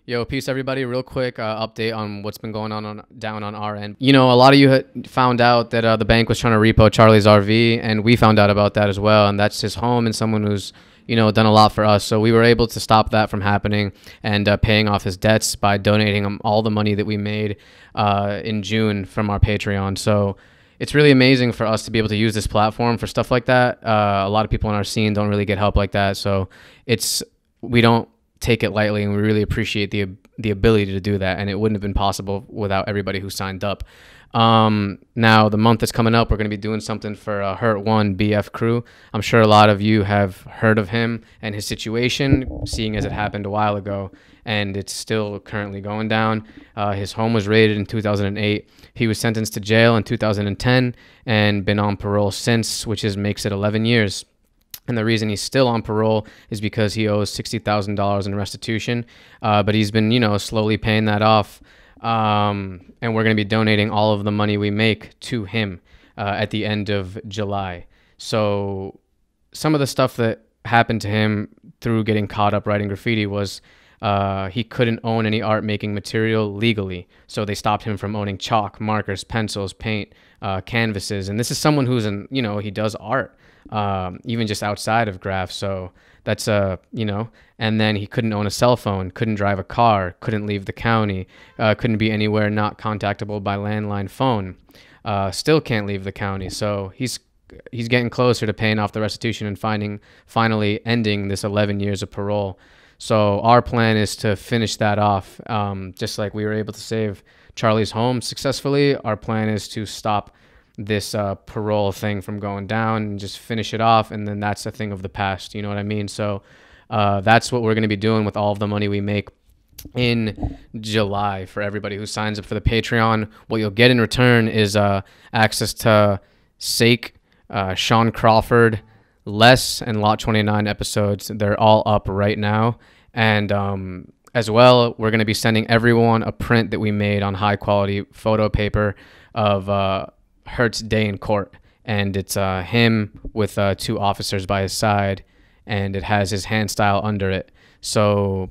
Yo, peace everybody. Real quick update on what's been going on down on our end. You know, a lot of you had found out that the bank was trying to repo Charlie's RV, and we found out about that as well. And that's his home and someone who's, you know, done a lot for us. So we were able to stop that from happening and paying off his debts by donating him all the money that we made in June from our Patreon. So it's really amazing for us to be able to use this platform for stuff like that. A lot of people in our scene don't really get help like that. So we don't take it lightly, and we really appreciate the ability to do that, and it wouldn't have been possible without everybody who signed up. Now the month that's coming up, we're going to be doing something for HERT 1 BF crew. I'm sure a lot of you have heard of him and his situation, seeing as it happened a while ago, and it's still currently going down. His home was raided in 2008. He was sentenced to jail in 2010 and been on parole since, which makes it 11 years. And the reason he's still on parole is because he owes $60,000 in restitution. But he's been, you know, slowly paying that off. And we're going to be donating all of the money we make to him at the end of July. So some of the stuff that happened to him through getting caught up writing graffiti was he couldn't own any art making material legally. So they stopped him from owning chalk, markers, pencils, paint, canvases. And this is someone who's you know, he does art. Even just outside of Graph. So that's, you know, and then he couldn't own a cell phone, couldn't drive a car, couldn't leave the county, couldn't be anywhere not contactable by landline phone, still can't leave the county. So he's getting closer to paying off the restitution and finally ending this 11 years of parole. So our plan is to finish that off. Just like we were able to save Charlie's home successfully, our plan is to stop this parole thing from going down and just finish it off, and then that's a thing of the past, you know what I mean? So that's what we're going to be doing with all of the money we make in July. For everybody who signs up for the Patreon, what you'll get in return is access to Sake, Sean Crawford, Les, and Lot 29 episodes. They're all up right now. And as well, we're going to be sending everyone a print that we made on high quality photo paper of HERT's day in court, and it's him with two officers by his side, and it has his hand style under it. So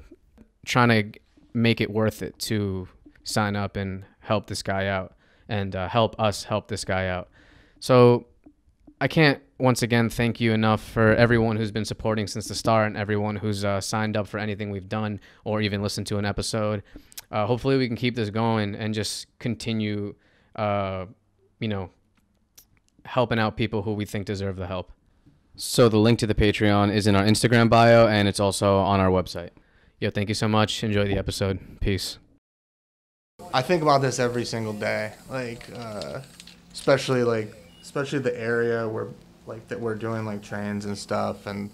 trying to make it worth it to sign up and help this guy out, and help us help this guy out. So I can't once again thank you enough for everyone who's been supporting since the start, and everyone who's signed up for anything we've done or even listened to an episode. Hopefully we can keep this going and just continue you know, helping out people who we think deserve the help. So the link to the Patreon is in our Instagram bio, and it's also on our website. Yo, thank you so much. Enjoy the episode. Peace. I think about this every single day, like especially the area where that we're doing like trains and stuff, and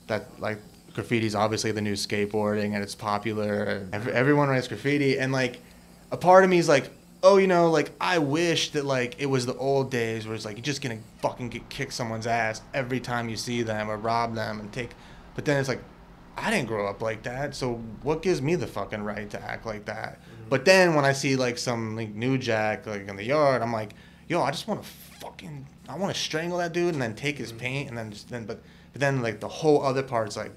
that like graffiti's obviously the new skateboarding, and it's popular, and everyone writes graffiti, and like a part of me is like, oh, you know, like, I wish that, like, it was the old days where it's, like, you're just gonna fucking kick someone's ass every time you see them or rob them and take... But then it's like, I didn't grow up like that, so what gives me the fucking right to act like that? Mm-hmm. But then when I see, like, some, like, new jack, like, in the yard, I'm like, yo, I just want to fucking... I want to strangle that dude and then take his paint and then But then, like, the whole other part's like,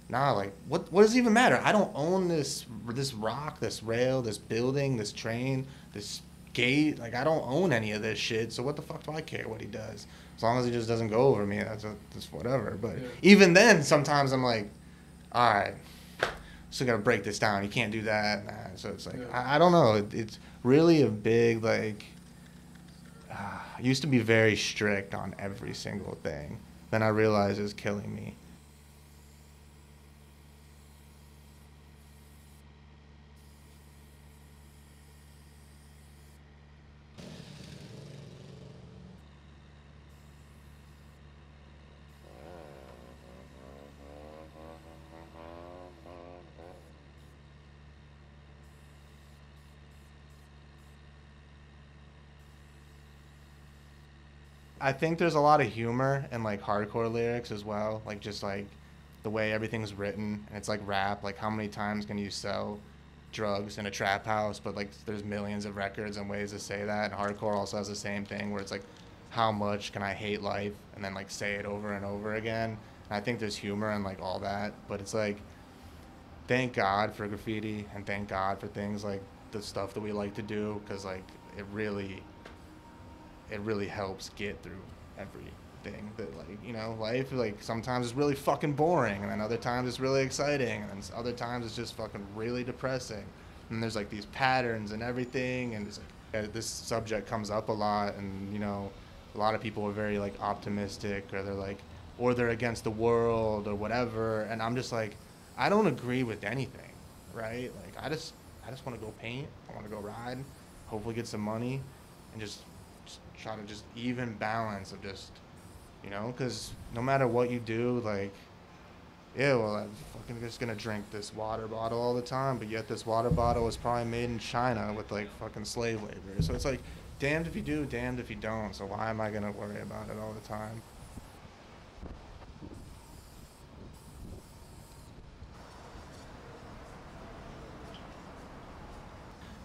nah, like, what does it even matter? I don't own this rock, this rail, this building, this train, this gate. Like, I don't own any of this shit, so what the fuck do I care what he does? As long as he just doesn't go over me, that's whatever. But yeah. Even then, sometimes I'm like, all right, still gotta break this down. You can't do that. Nah. So it's like, yeah. I don't know. It's really a big, like, I used to be very strict on every single thing. Then I realized it was killing me. I think there's a lot of humor in like hardcore lyrics as well, like just like the way everything's written, and it's like rap. Like, how many times can you sell drugs in a trap house? But like, there's millions of records and ways to say that. And hardcore also has the same thing, where it's like, how much can I hate life, and then like say it over and over again. And I think there's humor in like all that, but it's like, thank God for graffiti and thank God for things like the stuff that we like to do, because like it really helps get through everything that, like, you know, life, like, sometimes it's really fucking boring, and then other times it's really exciting, and then other times it's just fucking really depressing, and there's like these patterns and everything, and it's like, this subject comes up a lot, and you know, a lot of people are very like optimistic, or they're like, or they're against the world or whatever, and I'm just like, I don't agree with anything, right? Like, I just want to go paint, I want to go ride, hopefully get some money, and just try to just even balance of just, you know, because no matter what you do, like, yeah, well, I'm fucking just gonna drink this water bottle all the time, but yet this water bottle was probably made in China with like fucking slave labor. So it's like, damned if you do, damned if you don't. So why am I gonna worry about it all the time?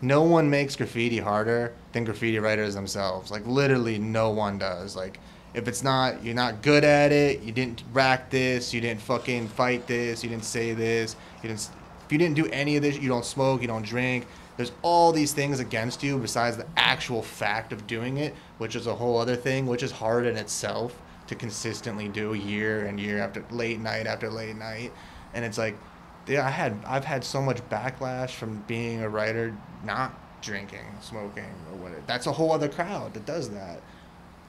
No one makes graffiti harder than graffiti writers themselves. Like, literally no one does. Like, if it's not, you're not good at it, you didn't rack this, you didn't fucking fight this, you didn't say this, if you didn't do any of this, you don't smoke, you don't drink, there's all these things against you besides the actual fact of doing it, which is a whole other thing, which is hard in itself to consistently do year and year after late night. And it's like, yeah, I've had so much backlash from being a writer, not drinking, smoking, or whatever. That's a whole other crowd that does that,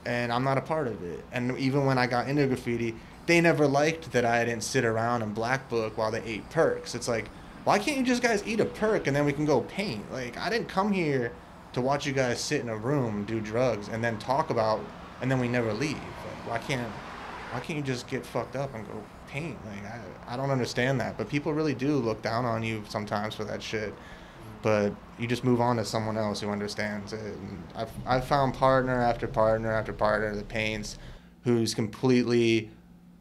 and I'm not a part of it. And even when I got into graffiti, they never liked that I didn't sit around and black book while they ate perks. It's like, why can't you just guys eat a perk and then we can go paint? Like, I didn't come here to watch you guys sit in a room, do drugs, and then talk about, and then we never leave. Like, why can't you just get fucked up and go paint? Like, I don't understand that. But people really do look down on you sometimes for that shit. But you just move on to someone else who understands it. And I've found partner after partner after partner that paints, who's completely,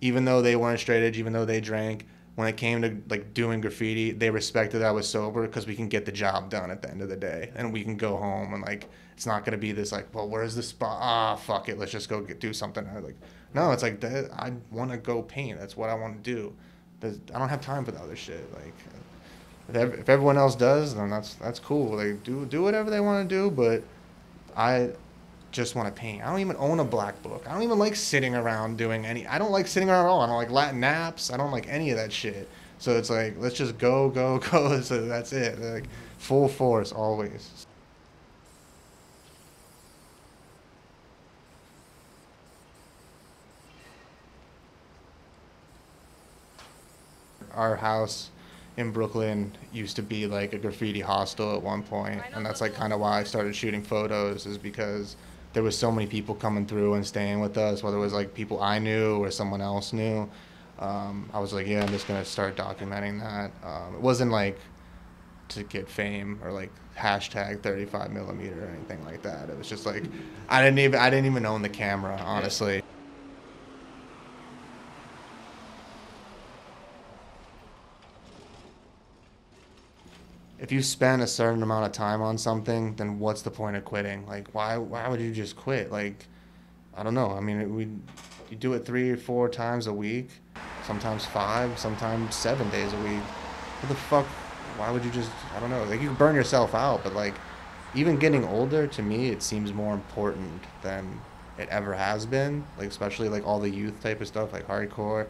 even though they weren't straight edge, even though they drank, when it came to like doing graffiti, they respected I was sober because we can get the job done at the end of the day, and we can go home, and like, it's not gonna be this like, well, where's the spot? Ah, fuck it, let's just go do something. Like, no, it's like, I want to go paint. That's what I want to do. I don't have time for the other shit. Like, if everyone else does, then that's cool. They do whatever they want to do, but I just want to paint. I don't even own a black book. I don't even like sitting around doing any. I don't like sitting around at all. I don't like Latin naps. I don't like any of that shit. So it's like, let's just go, go, go. So that's it. Like, full force always. Our house in Brooklyn used to be like a graffiti hostel at one point, and that's like kind of why I started shooting photos, is because there was so many people coming through and staying with us, whether it was like people I knew or someone else knew. I was like, yeah, I'm just gonna start documenting that. It wasn't like to get fame or like hashtag 35 millimeter or anything like that. It was just like, I didn't even own the camera, honestly. If you spend a certain amount of time on something, then what's the point of quitting? Like, why would you just quit? Like, I don't know. I mean, you do it 3 or 4 times a week, sometimes 5, sometimes 7 days a week. What the fuck? Why would you just? I don't know. Like, you can burn yourself out, but like, even getting older, to me, it seems more important than it ever has been. Like, especially like all the youth type of stuff, like hardcore,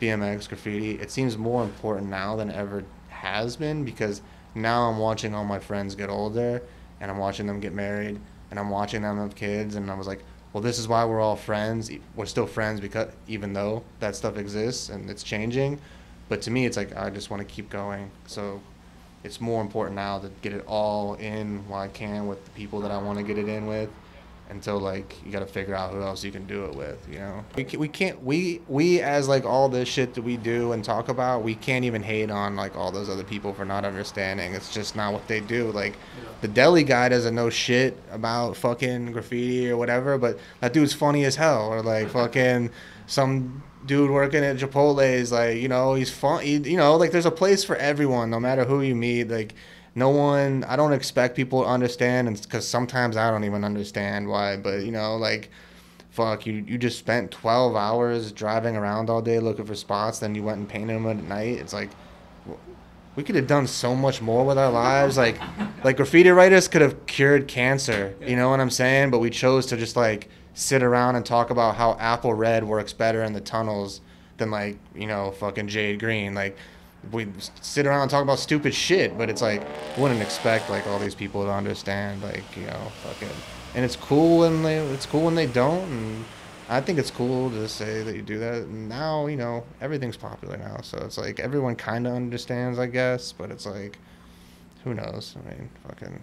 BMX, graffiti. It seems more important now than it ever has been, because now I'm watching all my friends get older, and I'm watching them get married, and I'm watching them have kids, and I was like, well, this is why we're all friends. We're still friends, because even though that stuff exists and it's changing, but to me, it's like, I just want to keep going. So it's more important now to get it all in while I can with the people that I want to get it in with, until like, you got to figure out who else you can do it with, you know. We as like all this shit that we do and talk about, we can't even hate on like all those other people for not understanding. It's just not what they do. Like, the deli guy doesn't know shit about fucking graffiti or whatever, but that dude's funny as hell. Or like fucking some dude working at Chipotle is like, you know, he's fun. You know, like, there's a place for everyone, no matter who you meet. Like, no one, I don't expect people to understand, and because sometimes I don't even understand why, but you know, like, fuck, you just spent 12 hours driving around all day looking for spots, then you went and painted them at night. It's like, we could have done so much more with our lives. Like graffiti writers could have cured cancer. You know what I'm saying? But we chose to just like sit around and talk about how apple red works better in the tunnels than like, you know, fucking jade green. Like we sit around and talk about stupid shit, but it's like wouldn't expect like all these people to understand, like, you know, fucking. And it's cool when they don't, and I think it's cool to say that you do that. And now, you know, everything's popular now, so it's like everyone kind of understands, I guess, but it's like, who knows? I mean, fucking.